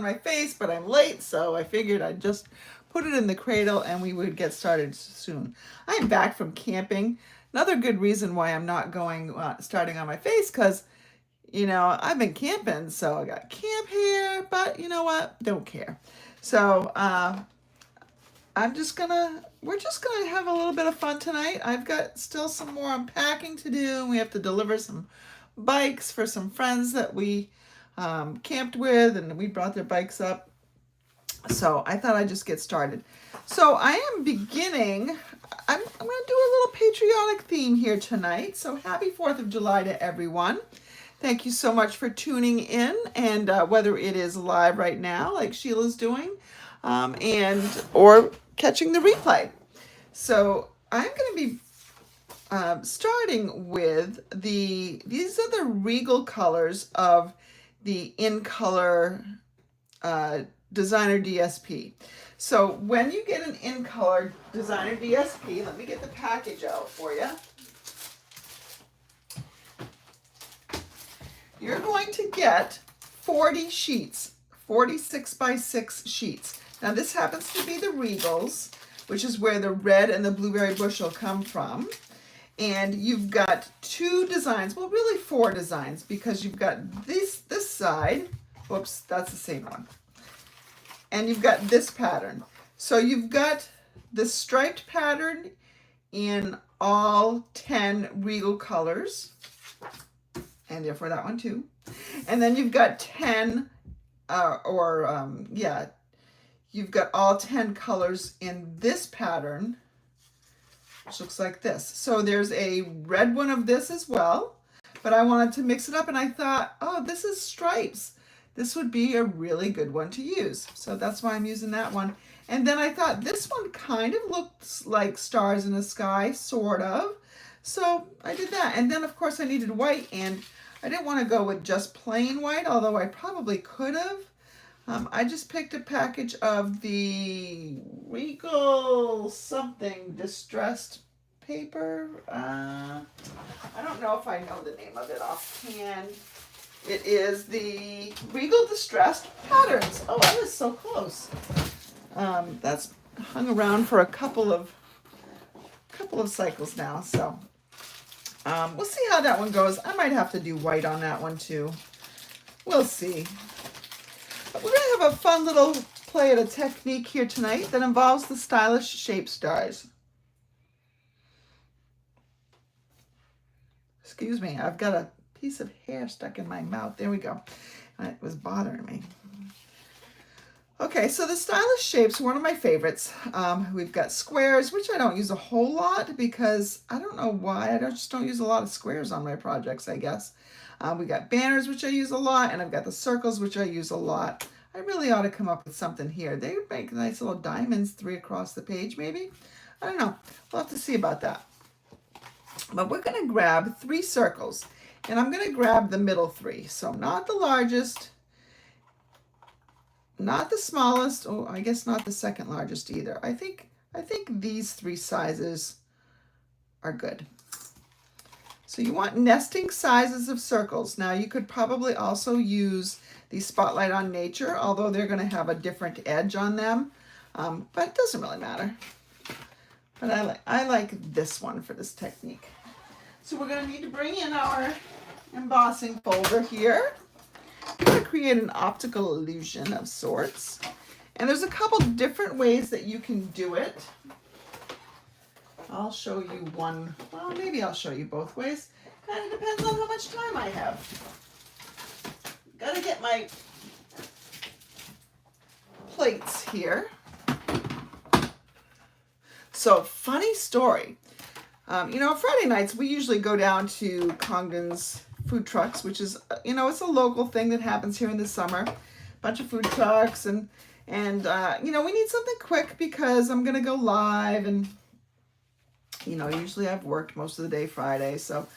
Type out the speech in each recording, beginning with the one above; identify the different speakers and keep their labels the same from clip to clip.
Speaker 1: my face, but I'm late, so I figured I'd just put it in the cradle and we would get started soon. I'm back from camping. Another good reason why I'm not going starting on my face, because I've been camping, so I got camp hair, but you know what? Don't care. So we're just gonna have a little bit of fun tonight. I've got still some more unpacking to do. We have to deliver some bikes for some friends that we camped with, and we brought their bikes up. So I thought I'd just get started. So I am beginning, I'm going to do a little patriotic theme here tonight. So happy 4th of July to everyone. Thank you so much for tuning in, and whether it is live right now, like Sheila's doing, and or catching the replay. So I'm going to be starting with these are the regal colors of the In Color Designer DSP. So when you get an In Color Designer DSP, let me get the package out for you. You're going to get 40 sheets, 46 by 6 sheets. Now this happens to be the Regals, which is where the red and the blueberry bushel come from. And you've got 2 designs, well really 4 designs, because you've got this side, whoops, that's the same one. And you've got this pattern. So you've got the striped pattern in all 10 Regal colors, and therefore that one too. And then you've got 10, you've got all 10 colors in this pattern, which looks like this. So there's a red one of this as well, but I wanted to mix it up, and I thought, oh, this is stripes. This would be a really good one to use. So that's why I'm using that one. And then I thought this one kind of looks like Stars in the Sky, sort of. So I did that. And then of course I needed white, and I didn't want to go with just plain white, although I probably could have. I just picked a package of the Regal something distressed paper. I don't know if I know the name of it offhand. It is the Regal Distressed Patterns. Oh, I was so close. That's hung around for a couple of cycles now. So we'll see how that one goes. I might have to do white on that one too. We'll see. But we're gonna have a fun little play at a technique here tonight that involves the stylish shape stars. Excuse me, I've got a piece of hair stuck in my mouth. There we go. It was bothering me. Okay, so the stylish shapes are one of my favorites. We've got squares, which I don't use a whole lot because I don't know why. I just don't use a lot of squares on my projects, I guess. We got banners, which I use a lot, and I've got the circles, which I use a lot. I really ought to come up with something here. They would make nice little diamonds, 3 across the page, maybe. I don't know. We'll have to see about that. But we're going to grab 3 circles. And I'm going to grab the middle 3. So not the largest, not the smallest, oh, I guess not the second largest either. I think these 3 sizes are good. So you want nesting sizes of circles. Now you could probably also use the Spotlight on Nature, although they're going to have a different edge on them. But it doesn't really matter. But I like this one for this technique. So we're going to need to bring in our embossing folder here. We're going to create an optical illusion of sorts. And there's a couple different ways that you can do it. I'll show you one. Well, maybe I'll show you both ways. Kind of depends on how much time I have. Got to get my plates here. So, funny story. Friday nights we usually go down to Congdon's Food Trucks, which is, it's a local thing that happens here in the summer. Bunch of food trucks, and we need something quick because I'm gonna go live, and usually I've worked most of the day Friday, so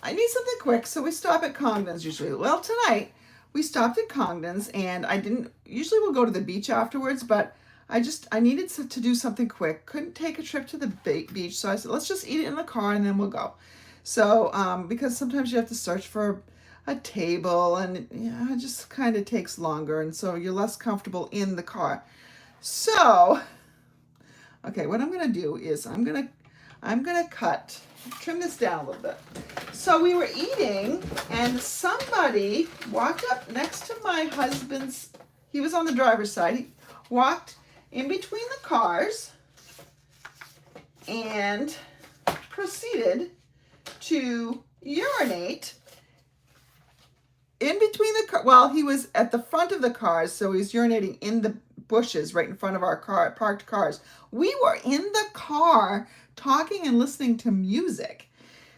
Speaker 1: I need something quick. So we stop at Congdon's usually. Well, tonight we stopped at Congdon's, and usually we'll go to the beach afterwards, but I needed to do something quick. Couldn't take a trip to the beach, so I said, let's just eat it in the car and then we'll go. So, because sometimes you have to search for a table, and yeah, it just kind of takes longer, and so you're less comfortable in the car. So, okay, what I'm gonna do is I'm gonna trim this down a little bit. So we were eating, and somebody walked up next to my husband's. He was on the driver's side. He walked in between the cars and proceeded to urinate in between the car. Well, he was at the front of the cars, so he was urinating in the bushes right in front of our parked cars. We were in the car talking and listening to music,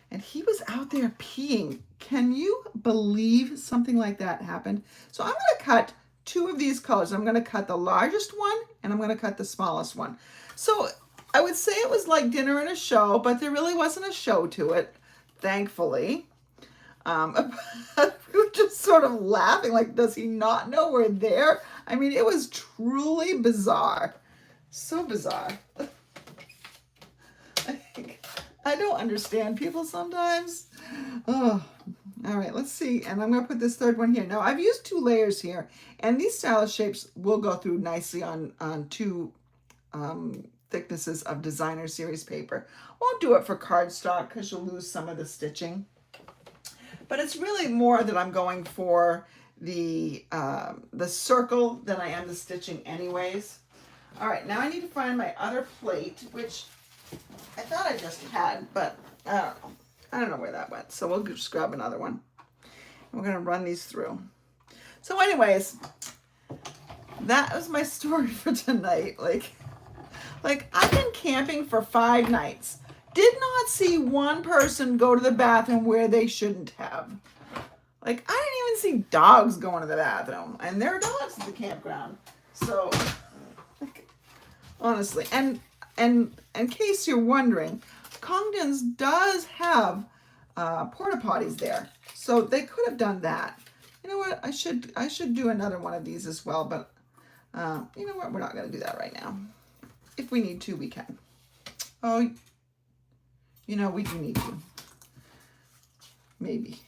Speaker 1: and he was out there peeing. Can you believe something like that happened? So I'm going to cut two of these colors. I'm going to cut the largest one, and I'm going to cut the smallest one. So I would say it was like dinner and a show, but there really wasn't a show to it, thankfully. We were just sort of laughing, like, does he not know we're there? I mean, it was truly bizarre. So bizarre. I don't understand people sometimes. Oh, all right, let's see. And I'm going to put this third one here. Now, I've used 2 layers here, and these stylus shapes will go through nicely on 2 thicknesses of designer series paper. Won't do it for cardstock because you'll lose some of the stitching. But it's really more that I'm going for the circle than I am the stitching anyways. All right, now I need to find my other plate, which I thought I just had, but I don't know where that went. So we'll just grab another one. We're going to run these through. So anyways, that was my story for tonight. Like I've been camping for 5 nighs. Did not see one person go to the bathroom where they shouldn't have. Like, I didn't even see dogs going to the bathroom. And there are dogs at the campground. So, like, honestly. And in case you're wondering, Congdon's does have porta potties there. So they could have done that. You know what? I should do another one of these as well. But you know what? We're not going to do that right now. If we need to, we can. Oh, you know, we do need to. Maybe.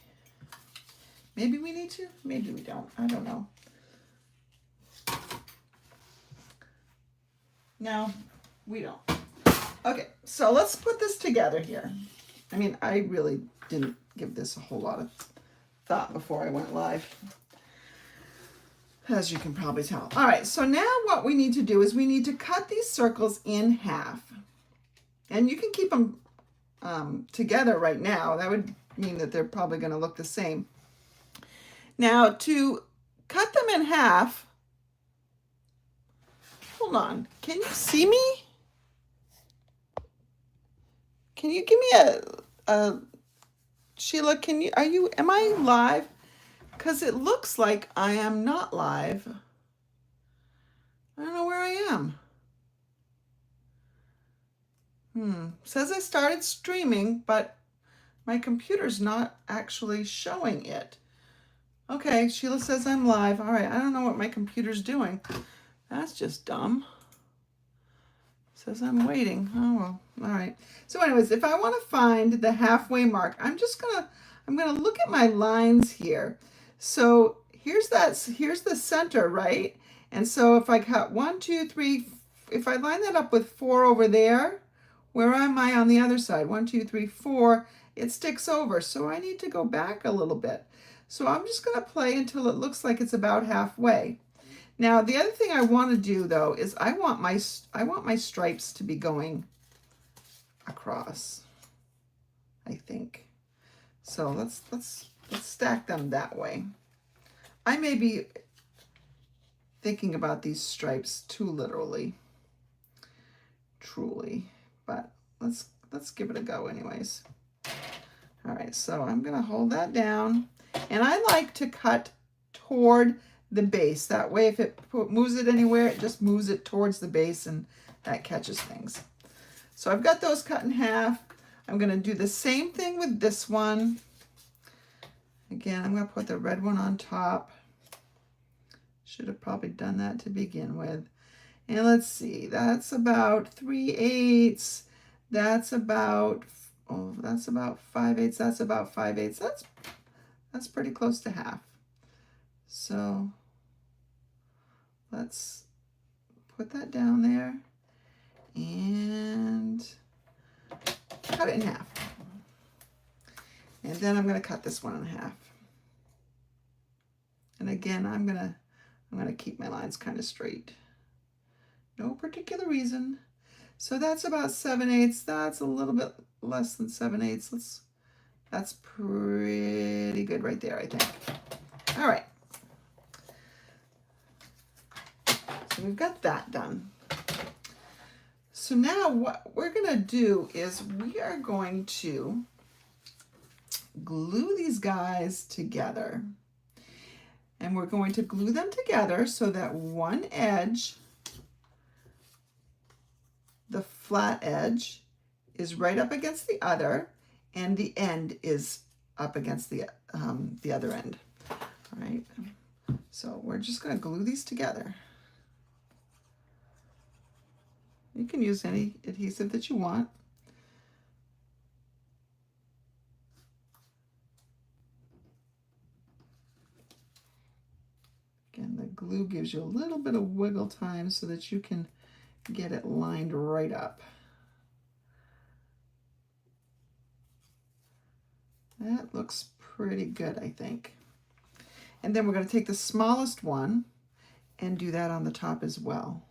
Speaker 1: Maybe we need to. Maybe we don't. I don't know. No, we don't. Okay, so let's put this together here. I mean, I really didn't give this a whole lot of thought before I went live, as you can probably tell. All right, so now what we need to do is we need to cut these circles in half. And you can keep them together right now. That would mean that they're probably going to look the same. Now, to cut them in half, hold on, can you see me? Can you give me a Sheila, am I live? Because it looks like I am not live. I don't know where I am. Says I started streaming, but my computer's not actually showing it. Okay, Sheila says I'm live. All right, I don't know what my computer's doing. That's just dumb. Says I'm waiting. Oh, well, all right. So anyways, if I want to find the halfway mark, I'm gonna look at my lines here. So here's the center, right? And so if I cut 1, 2, 3, if I line that up with 4 over there, where am I on the other side? 1, 2, 3, 4, it sticks over. So I need to go back a little bit. So I'm just going to play until it looks like it's about halfway. Now, the other thing I want to do though is I want my stripes to be going across, I think. So let's stack them that way. I may be thinking about these stripes too literally, truly, but let's give it a go anyways. All right, so I'm gonna hold that down, and I like to cut toward the base. That way, if it moves it anywhere, it just moves it towards the base, and that catches things. So I've got those cut in half. I'm gonna do the same thing with this one. Again, I'm gonna put the red one on top. Should have probably done that to begin with. And let's see, that's about 3/8. That's about 5/8. That's about 5/8. That's pretty close to half. So let's put that down there and cut it in half. And then I'm going to cut this one in half. And again, I'm going to keep my lines kind of straight. No particular reason. So that's about 7/8. That's a little bit less than 7/8. That's pretty good right there, I think. All right. So we've got that done. So now what we're going to do is we are going to glue these guys together. And we're going to glue them together so that one edge, the flat edge, is right up against the other, and the end is up against the other end. All right. So we're just going to glue these together. You can use any adhesive that you want. Again, the glue gives you a little bit of wiggle time so that you can get it lined right up. That looks pretty good, I think. And then we're going to take the smallest one and do that on the top as well.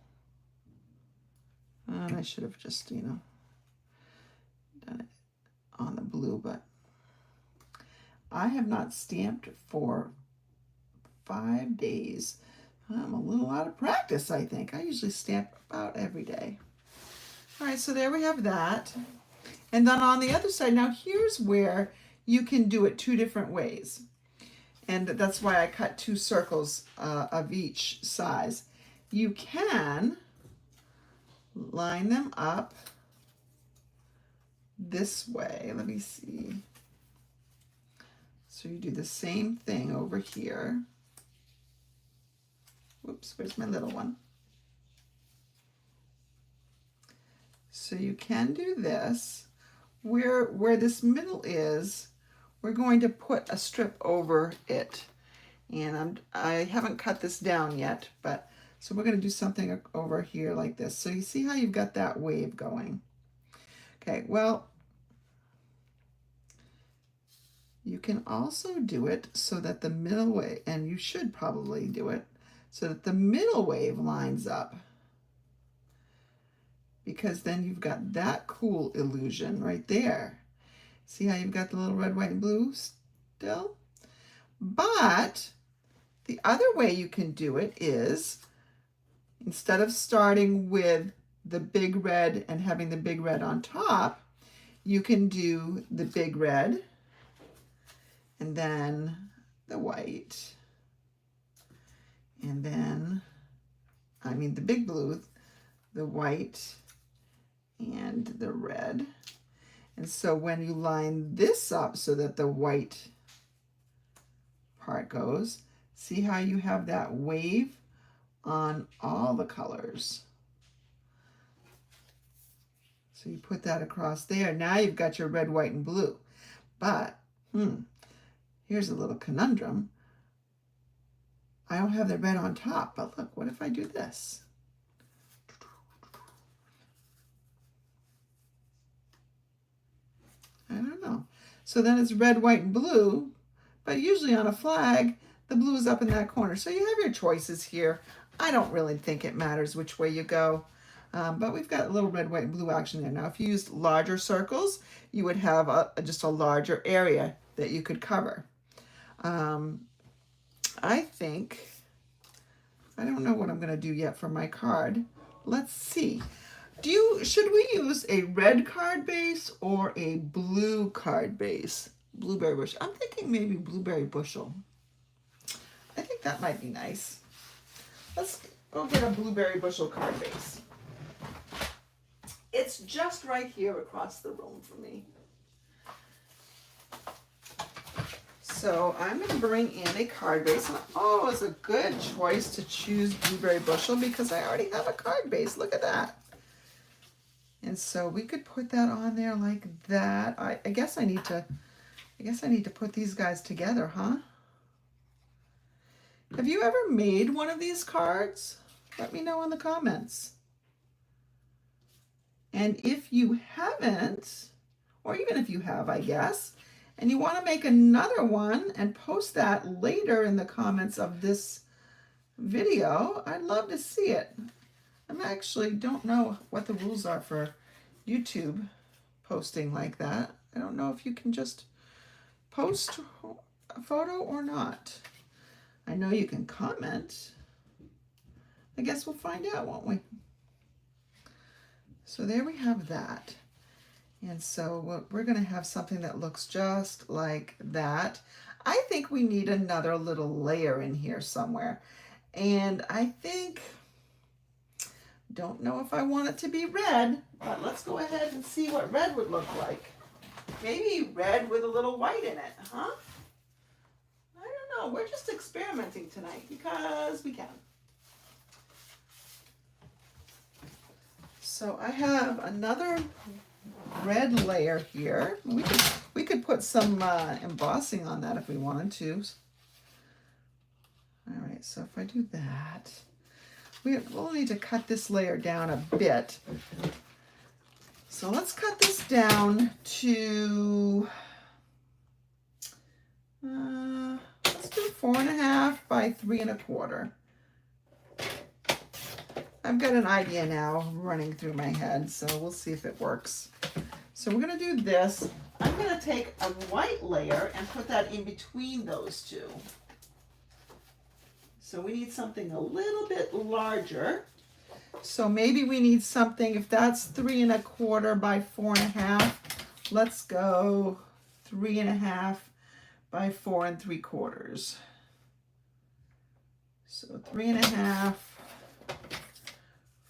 Speaker 1: And I should have just, done it on the blue, but I have not stamped for 5 days. I'm a little out of practice, I think. I usually stamp about every day. All right, so there we have that. And then on the other side, now here's where you can do it 2 different ways. And that's why I cut 2 circles of each size. You can line them up this way. Let me see. So you do the same thing over here. Whoops, where's my little one? So you can do this. Where this middle is, we're going to put a strip over it. And I haven't cut this down yet, but so we're going to do something over here like this. So you see how you've got that wave going. Okay, well, you can also do it so that the middle wave, and you should probably do it, so that the middle wave lines up. Because then you've got that cool illusion right there. See how you've got the little red, white, and blue still? But the other way you can do it is, instead of starting with the big red and having the big red on top, you can do the big red and then the white. And then, the big blue, the white, and the red. And so when you line this up so that the white part goes, see how you have that wave on all the colors. So you put that across there. Now you've got your red, white, and blue. But, here's a little conundrum. I don't have the red on top, but look, what if I do this? I don't know. So then it's red, white, and blue, but usually on a flag, the blue is up in that corner. So you have your choices here. I don't really think it matters which way you go, but we've got a little red, white, and blue action there. Now, if you used larger circles, you would have just a larger area that you could cover. I think, I don't know what I'm going to do yet for my card. Let's see. Should we use a red card base or a blue card base? Blueberry bushel. I'm thinking maybe blueberry bushel. I think that might be nice. Let's go get a blueberry bushel card base. It's just right here across the room from me. So I'm going to bring in a card base. Oh, it's a good choice to choose blueberry bushel because I already have a card base. Look at that. And so we could put that on there like that. I guess I need to I guess I need to put these guys together, huh? Have you ever made one of these cards? Let me know in the comments. And if you haven't, or even if you have, I guess, and you want to make another one and post that later in the comments of this video, I'd love to see it. I actually don't know what the rules are for YouTube posting like that. I don't know if you can just post a photo or not. I know you can comment. I guess we'll find out, won't we? So there we have that. And so we're going to have something that looks just like that. I think we need another little layer in here somewhere. And I think, don't know if I want it to be red, but let's go ahead and see what red would look like. Maybe red with a little white in it, huh? I don't know. We're just experimenting tonight because we can. So I have another red layer here. We could put some embossing on that if we wanted to. All right, so if I do that, we'll need to cut this layer down a bit. So let's cut this down to, let's do 4.5 by 3 1/4. I've got an idea now running through my head, so we'll see if it works. So we're going to do this. I'm going to take a white layer and put that in between those two. So we need something a little bit larger. So maybe we need something, if that's 3 1/4 by 4.5, let's go 3 1/2 by 4 3/4. So 3 1/2,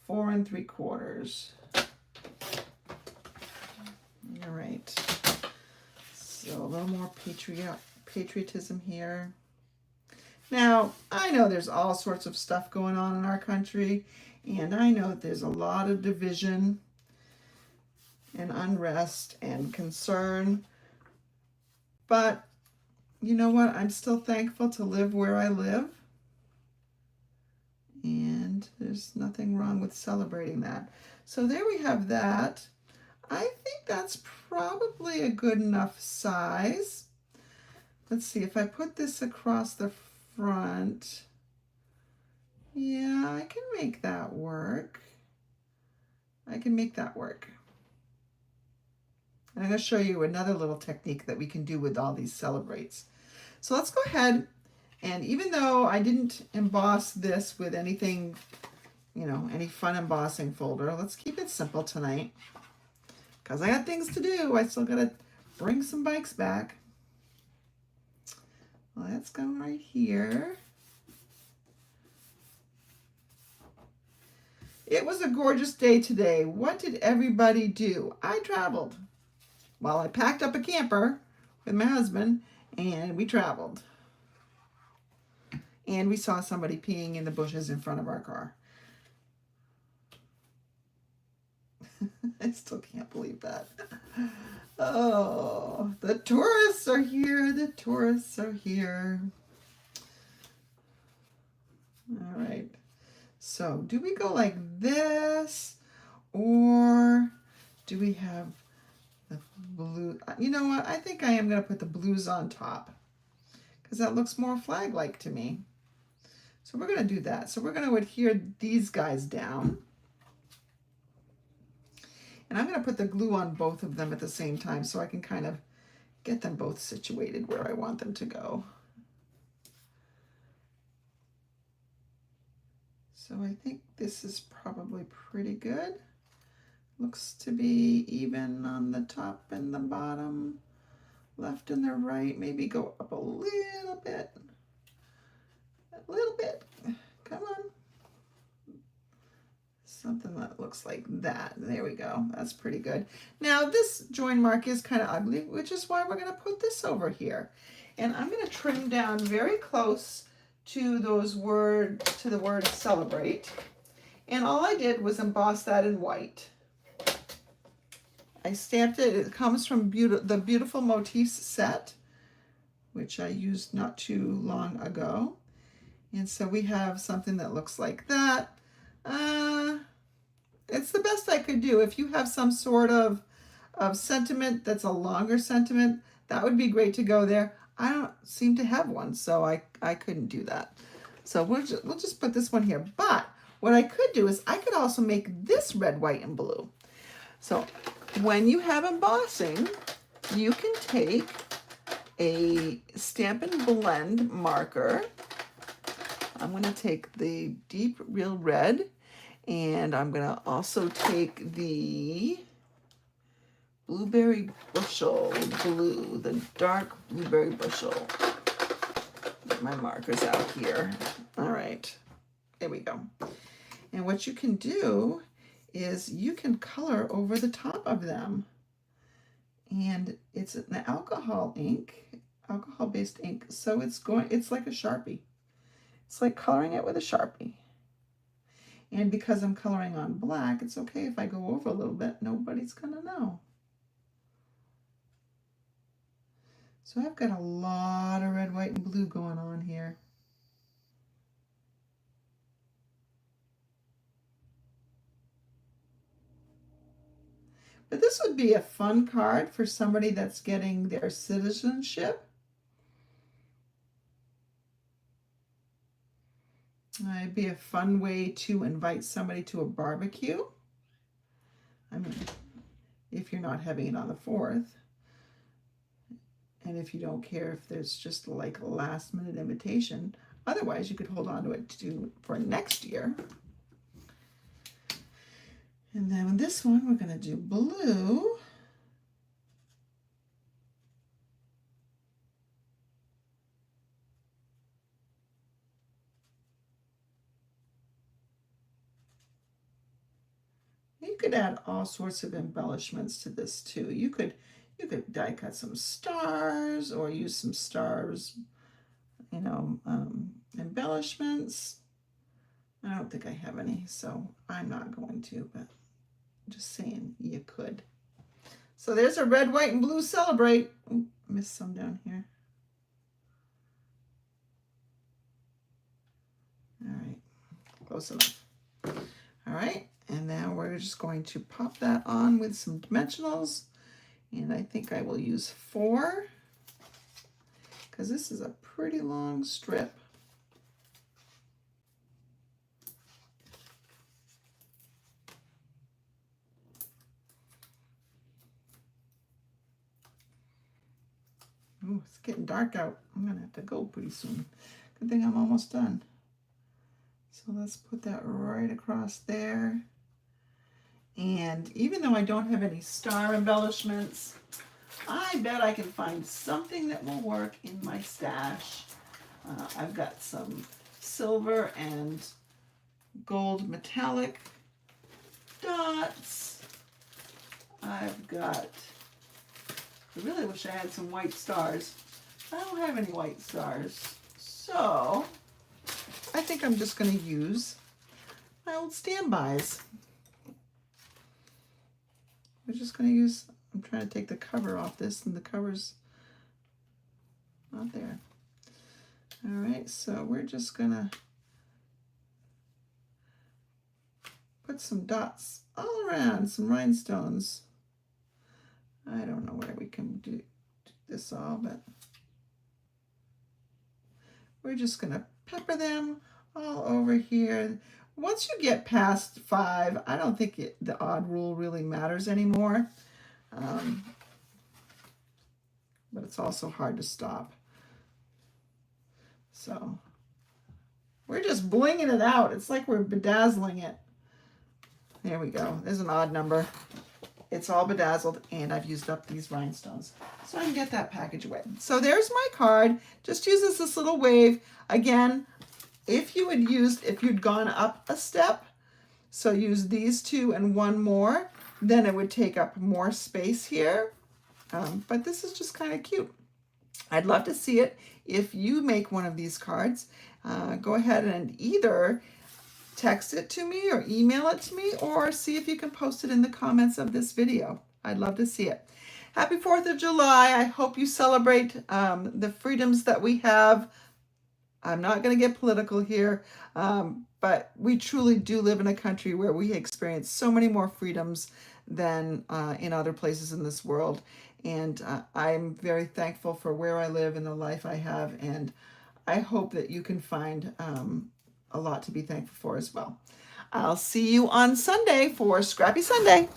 Speaker 1: 4 3/4. All right. So a little more patriotism here. Now, I know there's all sorts of stuff going on in our country, and I know that there's a lot of division and unrest and concern, but you know what? I'm still thankful to live where I live, and there's nothing wrong with celebrating that. So there we have that. I think that's probably a good enough size. Let's see, if I put this across the front, yeah, I can make that work. I can make that work. And I'm going to show you another little technique that we can do with all these celebrates. So let's go ahead, and even though I didn't emboss this with anything, you know, any fun embossing folder, let's keep it simple tonight because I got things to do. I still got to bring some bikes back. Let's go right here. It was a gorgeous day today. What did everybody do? I traveled. Well, I packed up a camper with my husband and we traveled. And we saw somebody peeing in the bushes in front of our car. I still can't believe that. Oh, the tourists are here. The tourists are here. All right. So do we go like this, or do we have the blue? You know what? I think I am going to put the blues on top because that looks more flag-like to me. So we're going to do that. So we're going to adhere these guys down. And I'm going to put the glue on both of them at the same time so I can kind of get them both situated where I want them to go. So I think this is probably pretty good. Looks to be even on the top and the bottom, left and the right. Maybe go up a little bit. A little bit. Come on. Something that looks like that. There we go. That's pretty good. Now this join mark is kind of ugly, which is why we're going to put this over here. And I'm going to trim down very close to the word celebrate. And all I did was emboss that in white. I stamped it. It comes from the Beautiful Motifs set, which I used not too long ago. And so we have something that looks like that. It's the best I could do. If you have some sort of sentiment that's a longer sentiment, that would be great to go there. I don't seem to have one, so I couldn't do that. So we'll just put this one here. But what I could do is I could also make this red, white, and blue. So when you have embossing, you can take a Stampin' Blend marker. I'm going to take the Deep Real Red, and I'm going to also take the Blueberry Bushel Blue, the dark Blueberry Bushel. Get my markers out here. All right, there we go. And what you can do is you can color over the top of them. And it's an alcohol ink, alcohol-based ink, so it's like a Sharpie. It's like coloring it with a Sharpie. And because I'm coloring on black, it's okay if I go over a little bit. Nobody's gonna know. So I've got a lot of red, white, and blue going on here. But this would be a fun card for somebody that's getting their citizenship. It'd be a fun way to invite somebody to a barbecue. I mean, if you're not having it on the 4th. And if you don't care if there's just like a last minute invitation. Otherwise, you could hold on to it for next year. And then with this one, we're going to do blue. You could add all sorts of embellishments to this too. You could die cut some stars or use some stars, you know, embellishments. I don't think I have any, so I'm not going to, but I'm just saying you could. So there's a red, white, and blue celebrate. Ooh, missed some down here. All right, close enough. All right, and now we're just going to pop that on with some dimensionals. And I think I will use 4 because this is a pretty long strip. Ooh, it's getting dark out. I'm going to have to go pretty soon. Good thing I'm almost done. So let's put that right across there. And even though I don't have any star embellishments, I bet I can find something that will work in my stash. I've got some silver and gold metallic dots. I really wish I had some white stars. I don't have any white stars. So I think I'm just going to use my old standbys. We're just going to use, I'm trying to take the cover off this, and the cover's not there. All right, so we're just going to put some dots all around, some rhinestones. I don't know where we can do this all, but we're just going to pepper them all over here. Once you get past 5, I don't think the odd rule really matters anymore. But it's also hard to stop. So we're just blinging it out. It's like we're bedazzling it. There we go. There's an odd number. It's all bedazzled, and I've used up these rhinestones. So I can get that package away. So there's my card. Just uses this little wave. Again, if you'd gone up a step, so use these 2 and 1 more, then it would take up more space here. But this is just kind of cute. I'd love to see it. If you make one of these cards, go ahead and either text it to me or email it to me, or see if you can post it in the comments of this video. I'd love to see it. Happy 4th of July. I hope you celebrate the freedoms that we have. I'm not going to get political here, but we truly do live in a country where we experience so many more freedoms than in other places in this world. And I'm very thankful for where I live and the life I have. And I hope that you can find a lot to be thankful for as well. I'll see you on Sunday for Scrappy Sunday.